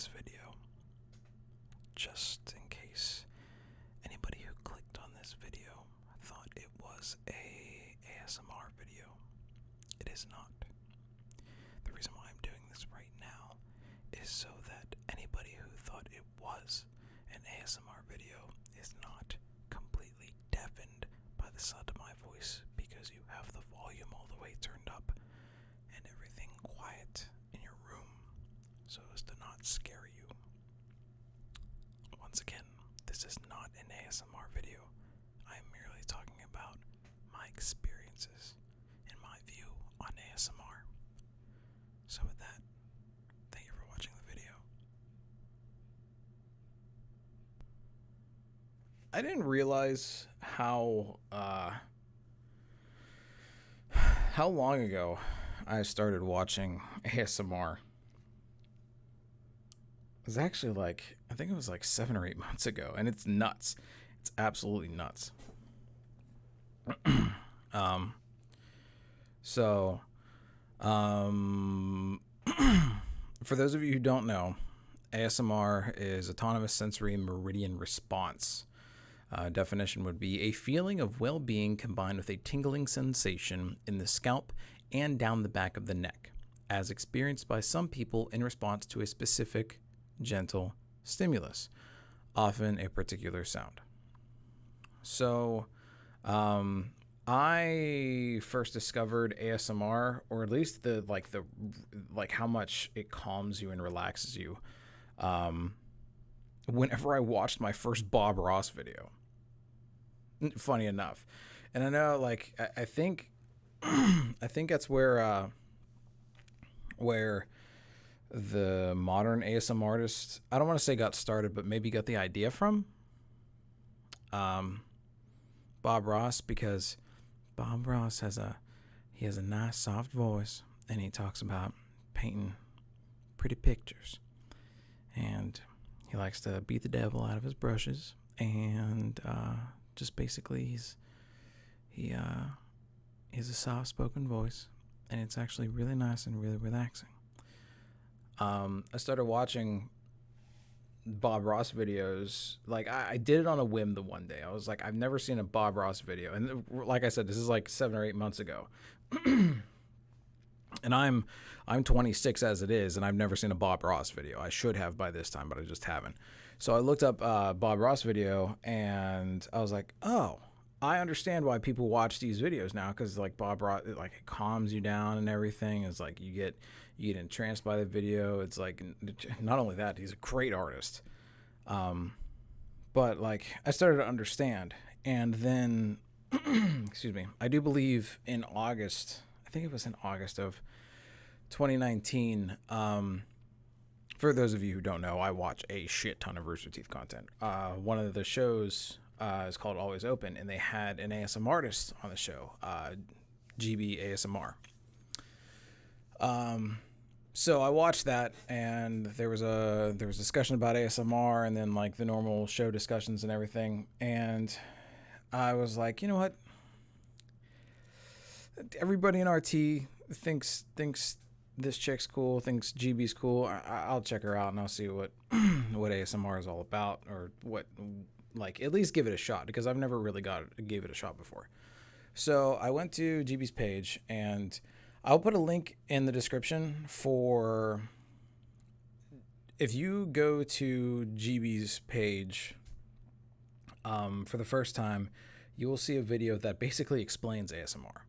this video, just in case anybody who clicked on this video thought it was a ASMR video. It is not. The reason why I'm doing this right now is so that anybody who thought it was an ASMR video is not completely deafened by the sound of my voice, because you have the volume all the way turned up and everything quiet in your room so as to not scare you. Once again, this is not an ASMR video. I am merely talking about my experiences and my view on ASMR. So with that, thank you for watching the video. I didn't realize how long ago I started watching ASMR. It was actually I think it was 7 or 8 months ago, and it's nuts. It's absolutely nuts. For those of you who don't know, ASMR is Autonomous Sensory Meridian Response. Definition would be a feeling of well-being combined with a tingling sensation in the scalp and down the back of the neck, as experienced by some people in response to a specific, gentle stimulus, often a particular sound. So, I first discovered ASMR, or at least the how much it calms you and relaxes you, whenever I watched my first Bob Ross video. Funny enough. And I know, I think I think that's where the modern ASMR artist, I don't want to say got started, but maybe got the idea from Bob Ross, because Bob Ross has a nice soft voice, and he talks about painting pretty pictures, and he likes to beat the devil out of his brushes, and just basically he has a soft-spoken voice, and it's actually really nice and really relaxing. I started watching Bob Ross videos. I did it on a whim the one day. I was like, I've never seen a Bob Ross video, and like I said, this is 7 or 8 months ago. And I'm 26 as it is, and I've never seen a Bob Ross video. I should have by this time, but I just haven't. So I looked up Bob Ross video, and I was like, oh, I understand why people watch these videos now, because Bob Ross, it calms you down and everything. It's you get entranced by the video. It's not only that, he's a great artist. But I started to understand, and then excuse me, I do believe in August, I think it was in August of 2019. For those of you who don't know, I watch a shit ton of Rooster Teeth content. One of the shows is called Always Open, and they had an ASMR artist on the show, Gibi ASMR. So I watched that, and there was discussion about ASMR, and then the normal show discussions and everything. And I was like, you know what? Everybody in RT thinks this chick's cool, thinks GB's cool. I'll check her out, and I'll see what ASMR is all about, or what, at least give it a shot, because I've never really gave it a shot before. So I went to GB's page, and I'll put a link in the description for, if you go to GB's page for the first time, you will see a video that basically explains ASMR.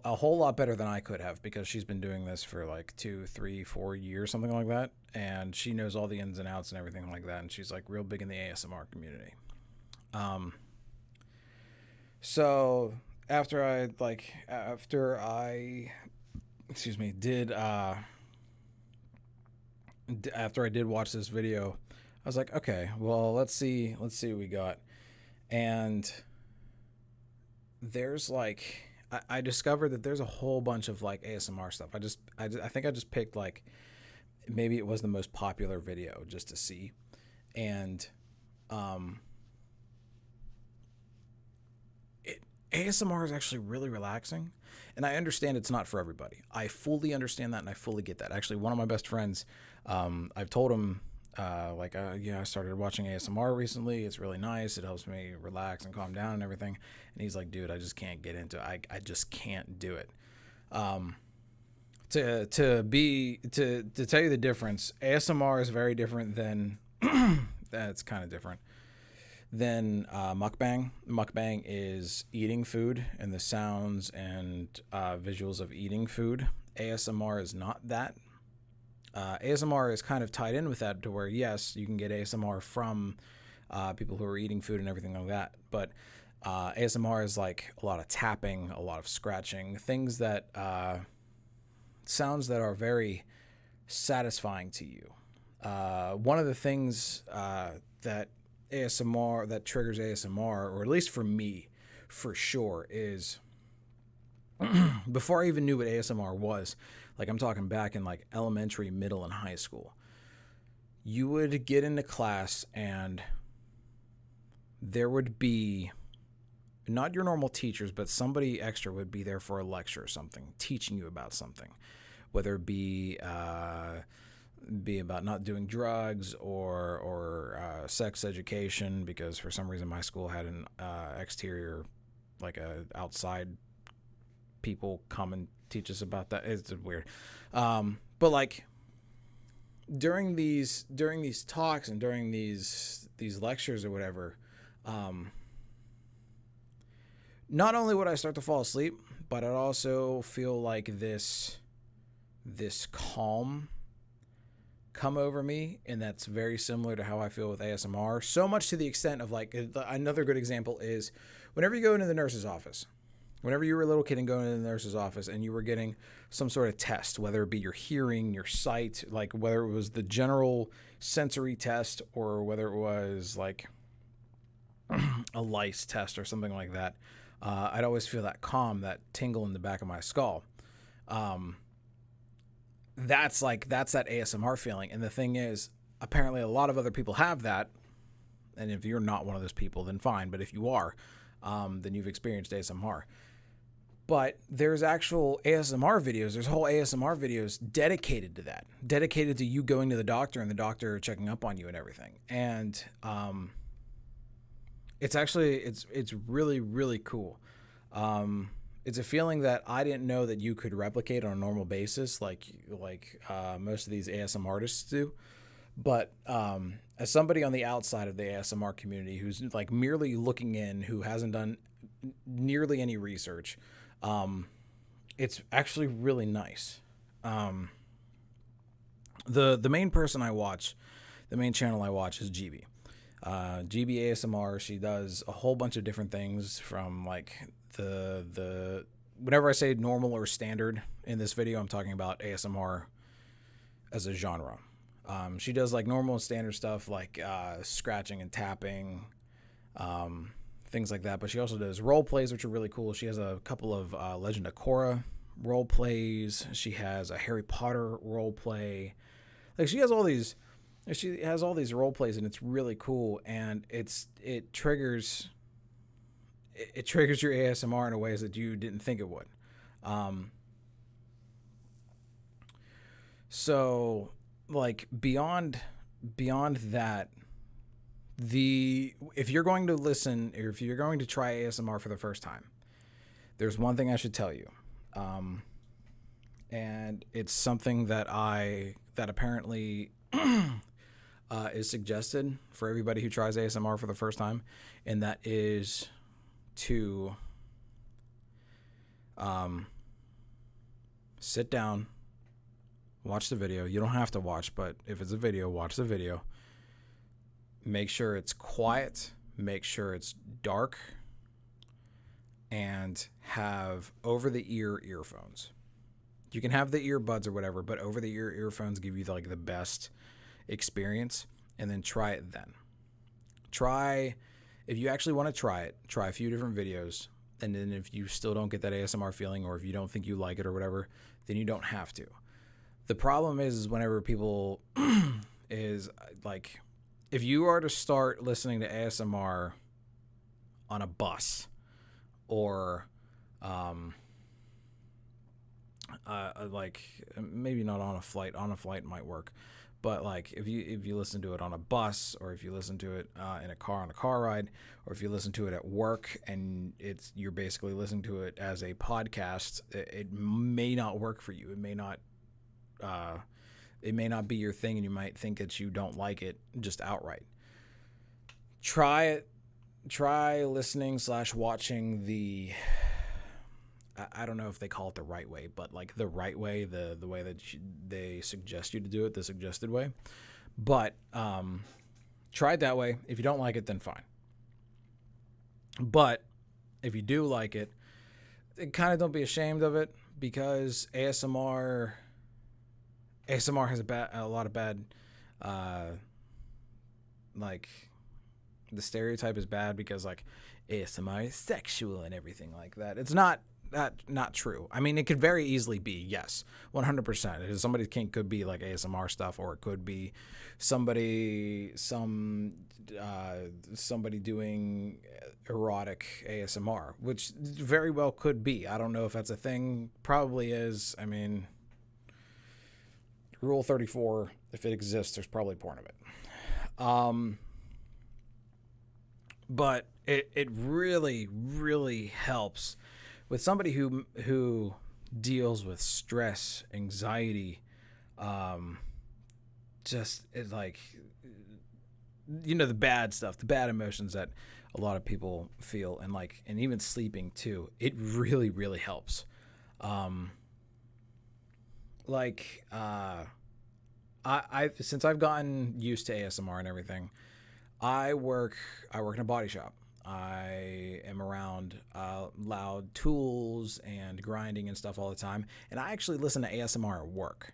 A whole lot better than I could have, because she's been doing this for 2, 3, 4 years, something like that, and she knows all the ins and outs and everything like that, and she's real big in the ASMR community. So after I did watch this video, I was like, okay, well, let's see what we got. And there's I discovered that there's a whole bunch of ASMR stuff. I think I just picked maybe it was the most popular video just to see. And ASMR is actually really relaxing, and I understand it's not for everybody. I fully understand that, and I fully get that. Actually, one of my best friends, I've told him, I started watching ASMR recently. It's really nice. It helps me relax and calm down and everything. And he's like, dude, I just can't get into it. I just can't do it. To tell you the difference, ASMR is very different than that's kind of different than mukbang. Mukbang is eating food and the sounds and visuals of eating food. ASMR is not that. ASMR is kind of tied in with that to where, yes, you can get ASMR from people who are eating food and everything like that. But ASMR is like a lot of tapping, a lot of scratching, things that sounds that are very satisfying to you. One of the things that ASMR that triggers ASMR, or at least for me, for sure, is before I even knew what ASMR was, like I'm talking back in like elementary, middle, and high school, you would get into class and there would be not your normal teachers, but somebody extra would be there for a lecture or something, teaching you about something, whether it be about not doing drugs or sex education, because for some reason my school had an exterior, like a outside people come and teach us about that. It's weird. But like during these talks and during these lectures or whatever, not only would I start to fall asleep, but I'd also feel like this calm come over me, and that's very similar to how I feel with ASMR. So much to the extent of like, another good example is whenever you go into the nurse's office, whenever you were a little kid and going into the nurse's office and you were getting some sort of test, whether it be your hearing, your sight, like whether it was the general sensory test or whether it was like a lice test or something like that, I'd always feel that calm, that tingle in the back of my skull. That's that ASMR feeling. And the thing is, apparently a lot of other people have that. And if you're not one of those people, then fine. But if you are, then you've experienced ASMR. But there's actual ASMR videos. There's whole ASMR videos dedicated to that, dedicated to you going to the doctor and the doctor checking up on you and everything. And it's really, really cool. It's a feeling that I didn't know that you could replicate on a normal basis, like most of these ASMR artists do. But as somebody on the outside of the ASMR community who's like merely looking in, who hasn't done nearly any research, it's actually really nice. The main person I watch, the main channel I watch is Gibi. Gibi ASMR. She does a whole bunch of different things, from like the whenever I say normal or standard in this video, I'm talking about ASMR as a genre. She does like normal and standard stuff like scratching and tapping, things like that. But she also does role plays, which are really cool. She has a couple of Legend of Korra role plays. She has a Harry Potter role play. Like she has all these role plays, and it's really cool. And it triggers your ASMR in ways that you didn't think it would. So like beyond that, if you're going to listen, or if you're going to try ASMR for the first time, there's one thing I should tell you. And it's something that apparently is suggested for everybody who tries ASMR for the first time, and that is to sit down, watch the video. You don't have to watch, but if it's a video, watch the video. Make sure it's quiet, make sure it's dark, and have over-the-ear earphones. You can have the earbuds or whatever, but over-the-ear earphones give you like the best experience. And then try it then. If you actually want to try it, try a few different videos. And then if you still don't get that ASMR feeling, or if you don't think you like it or whatever, then you don't have to. The problem is whenever people is like, if you are to start listening to ASMR on a bus or like maybe not on a flight. On a flight might work, but like if you listen to it on a bus, or if you listen to it in a car on a car ride, or if you listen to it at work and you're basically listening to it as a podcast, it may not work for you. It may not be your thing, and you might think that you don't like it just outright. Try it. Try listening / watching the, I don't know if they call it the right way, but like the right way, the way that they suggest you to do it, the suggested way. But try it that way. If you don't like it, then fine. But if you do like it, kind of don't be ashamed of it, because ASMR has a lot of bad, like, the stereotype is bad because like ASMR is sexual and everything like that. It's not true. I mean, it could very easily be, yes, 100%. Somebody could be like ASMR stuff, or it could be somebody doing erotic ASMR, which very well could be. I don't know if that's a thing. Probably is. I mean, Rule 34, if it exists, there's probably porn of it. But it really, really helps with somebody who deals with stress, anxiety, just it, like, the bad stuff, the bad emotions that a lot of people feel, and even sleeping too. It really, really helps. I've since I've gotten used to ASMR and everything, I work in a body shop. I am around loud tools and grinding and stuff all the time, and I actually listen to ASMR at work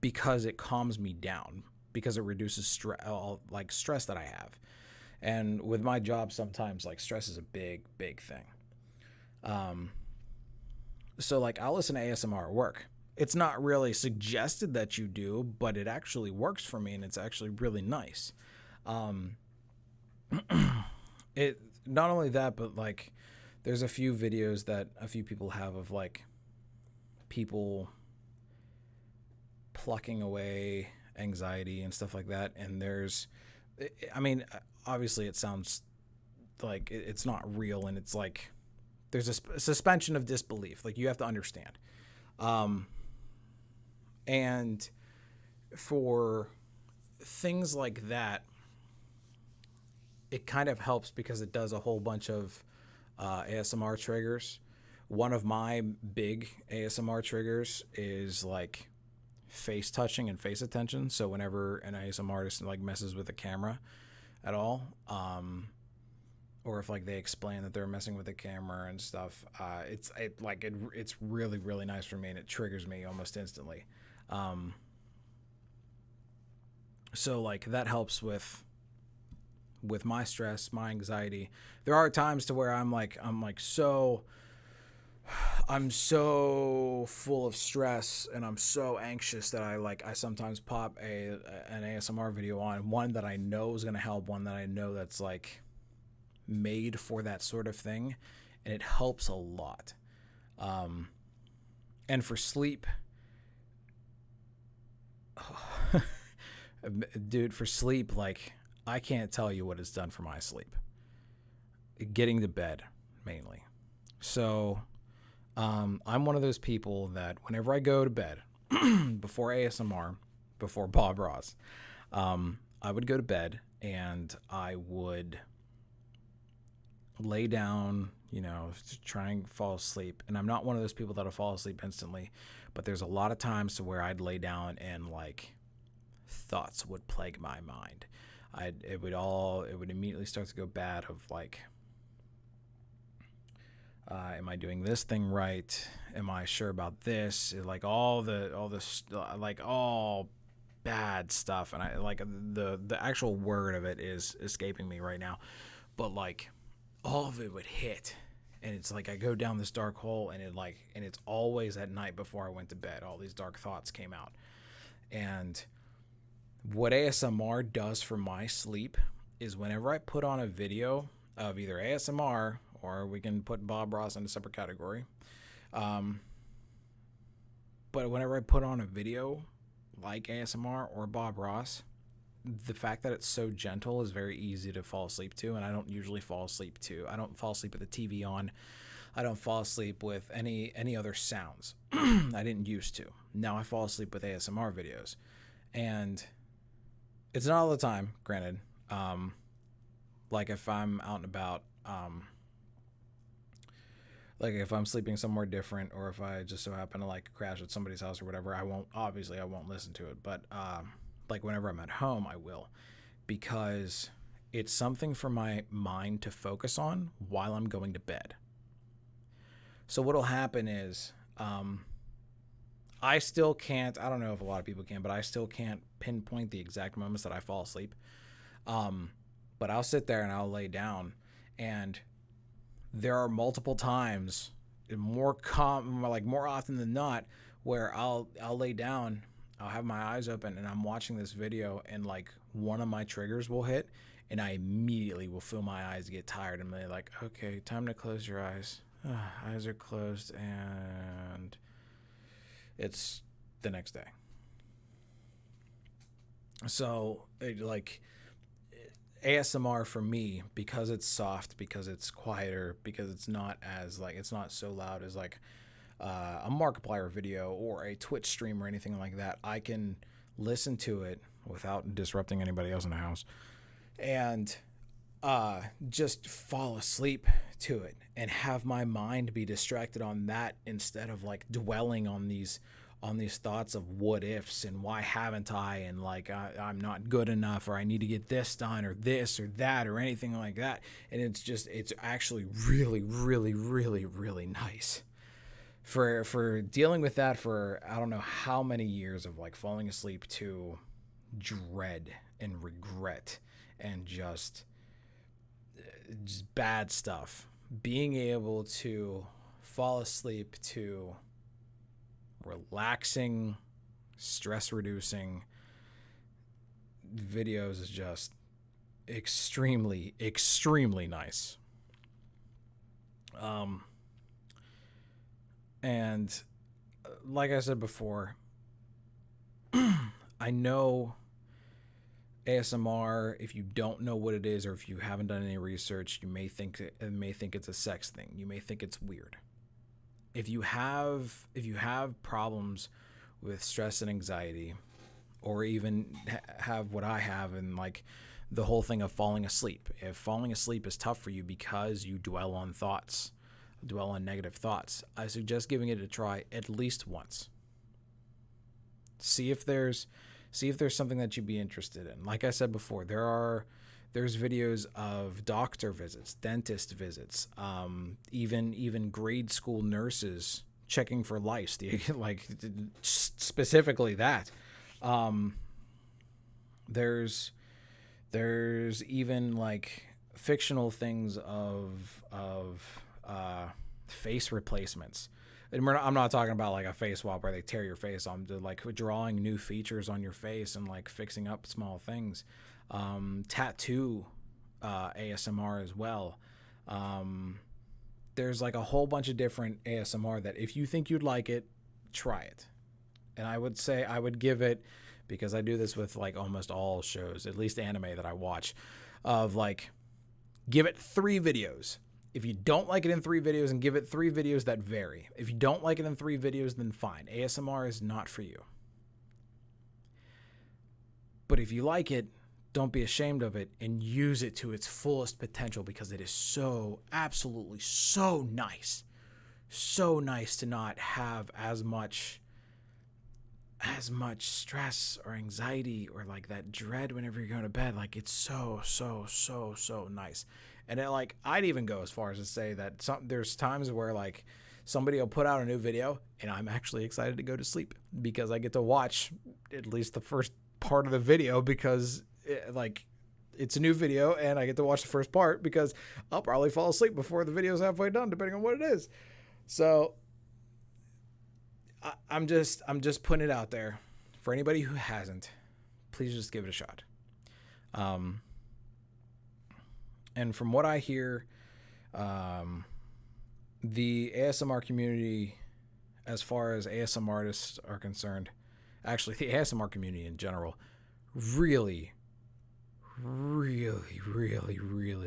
because it calms me down, because it reduces stress that I have. And with my job, sometimes like stress is a big thing. So like I'll listen to ASMR at work. It's not really suggested that you do, but it actually works for me, and it's actually really nice. It not only that, but like there's a few videos that a few people have of like people plucking away anxiety and stuff like that. And I mean, obviously it sounds like it's not real, and it's like there's a suspension of disbelief. Like, you have to understand. And for things like that, it kind of helps because it does a whole bunch of ASMR triggers. One of my big ASMR triggers is like face touching and face attention. So whenever an ASMR artist like messes with the camera at all, or if like they explain that they're messing with the camera and stuff, it's really, really nice for me, and it triggers me almost instantly. So like that helps with my stress, my anxiety. There are times to where I'm so full of stress, and I'm so anxious that I sometimes pop an ASMR video on, one that I know is going to help, one that I know that's like made for that sort of thing, and it helps a lot. And for sleep, dude, for sleep, like, I can't tell you what it's done for my sleep. Getting to bed, mainly. So, I'm one of those people that whenever I go to bed, before ASMR, before Bob Ross, I would go to bed and I would lay down, to try and fall asleep. And I'm not one of those people that'll fall asleep instantly, but there's a lot of times to where I'd lay down and like thoughts would plague my mind. It would immediately start to go bad of like, am I doing this thing right? Am I sure about this? Like all bad stuff. And I like the actual word of it is escaping me right now, but like all of it would hit. And it's like I go down this dark hole, and it's always at night before I went to bed. All these dark thoughts came out. And what ASMR does for my sleep is whenever I put on a video of either ASMR or we can put Bob Ross in a separate category. But whenever I put on a video like ASMR or Bob Ross, the fact that it's so gentle is very easy to fall asleep to, and I don't usually fall asleep to. I don't fall asleep with the TV on. I don't fall asleep with any other sounds. I didn't used to. Now I fall asleep with ASMR videos, and it's not all the time, granted. Like if I'm out and about, like if I'm sleeping somewhere different, or if I just so happen to like crash at somebody's house or whatever, I won't listen to it. But like whenever I'm at home, I will, because it's something for my mind to focus on while I'm going to bed. So what'll happen is, I still can't, I don't know if a lot of people can, but I still can't pinpoint the exact moments that I fall asleep. But I'll sit there and I'll lay down, and there are multiple times, more often than not, where I'll lay down, I'll have my eyes open, and I'm watching this video, and like one of my triggers will hit, and I immediately will feel my eyes get tired, and they're like, okay, time to close your eyes. Eyes are closed, and it's the next day. So like ASMR for me, because it's soft, because it's quieter, because it's not as like, it's not so loud as like a Markiplier video or a Twitch stream or anything like that, I can listen to it without disrupting anybody else in the house and just fall asleep to it and have my mind be distracted on that, instead of like dwelling on these thoughts of what ifs and why haven't I, and like I'm not good enough, or I need to get this done, or this or that, or anything like that. And it's actually really, really, really, really nice for dealing with that for I don't know how many years of like falling asleep to dread and regret and just bad stuff. Being able to fall asleep to relaxing, stress reducing videos is just extremely, extremely nice. And like I said before, I know ASMR, if you don't know what it is, or if you haven't done any research, you may think it's a sex thing. You may think it's weird. If you have problems with stress and anxiety, or even have what I have, and like the whole thing of falling asleep. If falling asleep is tough for you because you dwell on negative thoughts, I suggest giving it a try at least once. See if there's something that you'd be interested in. Like I said before, there's videos of doctor visits, dentist visits, even grade school nurses checking for lice, like specifically that. There's even like fictional things of face replacements. And I'm not talking about like a face swap where they tear your face. I'm just like drawing new features on your face and like fixing up small things. Tattoo ASMR as well. There's like a whole bunch of different ASMR that if you think you'd like it, try it. And I would say I would give it, because I do this with like almost all shows, at least anime that I watch, of like give it 3 videos. If you don't like it in 3 videos, and give it 3 videos that vary. If you don't like it in 3 videos, then fine. ASMR is not for you. But if you like it, don't be ashamed of it and use it to its fullest potential, because it is so, absolutely so nice. So nice to not have as much stress or anxiety or like that dread whenever you're going to bed. Like it's so nice. And it, like, I'd even go as far as to say that there's times where like somebody will put out a new video and I'm actually excited to go to sleep because I get to watch at least the first part of the video, because it's a new video and I get to watch the first part, because I'll probably fall asleep before the video's halfway done, depending on what it is. So I'm just putting it out there for anybody who hasn't. Please just give it a shot. And from what I hear, Um, the ASMR community, as far as ASMR artists are concerned, actually the ASMR community in general, really, really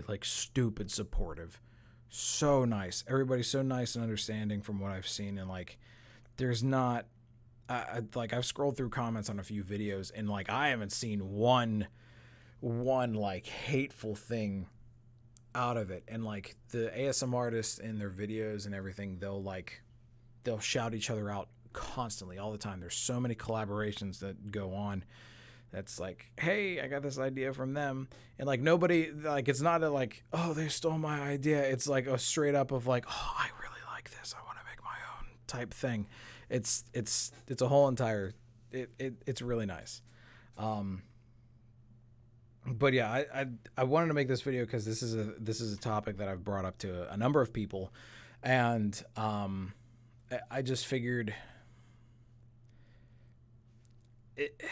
like stupid supportive. So nice. Everybody's so nice and understanding from what I've seen, and like there's not like I've scrolled through comments on a few videos, and like I haven't seen one like hateful thing out of it. And like the ASM artists in their videos and everything, they'll shout each other out constantly all the time. There's so many collaborations that go on. That's like, hey, I got this idea from them, and like nobody, like it's not a like, oh, they stole my idea. It's like a straight up of like, oh, I really like this, I want to make my own type thing. It's a whole entire, it's really nice. Um, but yeah, I wanted to make this video because this is a topic that I've brought up to a number of people, and I just figured it.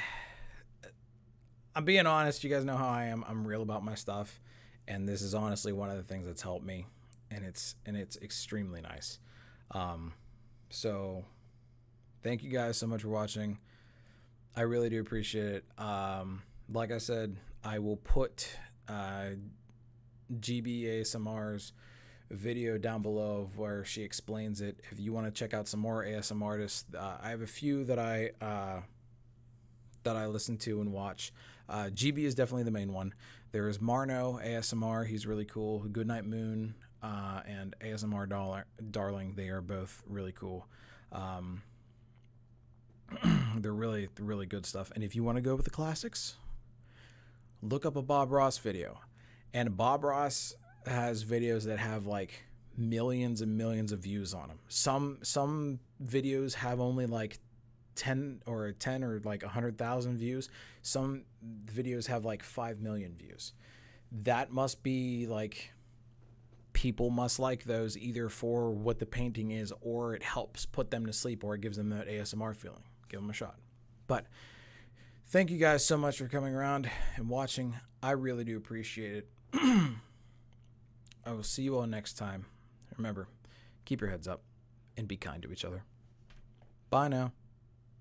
I'm being honest. You guys know how I am. I'm real about my stuff, and this is honestly one of the things that's helped me, and it's extremely nice. Um, so thank you guys so much for watching. I really do appreciate it. Like I said, I will put Gibi ASMR's video down below of where she explains it. If you want to check out some more ASM artists, I have a few that I listen to and watch. GB is definitely the main one. There is Marno ASMR. He's really cool. Goodnight Moon and ASMR Darling. They are both really cool. They're really good stuff. And if you want to go with the classics, look up a Bob Ross video. And Bob Ross has videos that have like millions and millions of views on them. Some videos have only like 10 or like 100,000 views. Some videos have like 5 million views. That must be like, people must like those either for what the painting is, or it helps put them to sleep, or it gives them that ASMR feeling. Give them a shot. But thank you guys so much for coming around and watching. I really do appreciate it. I will see you all next time. Remember, keep your heads up and be kind to each other. Bye now.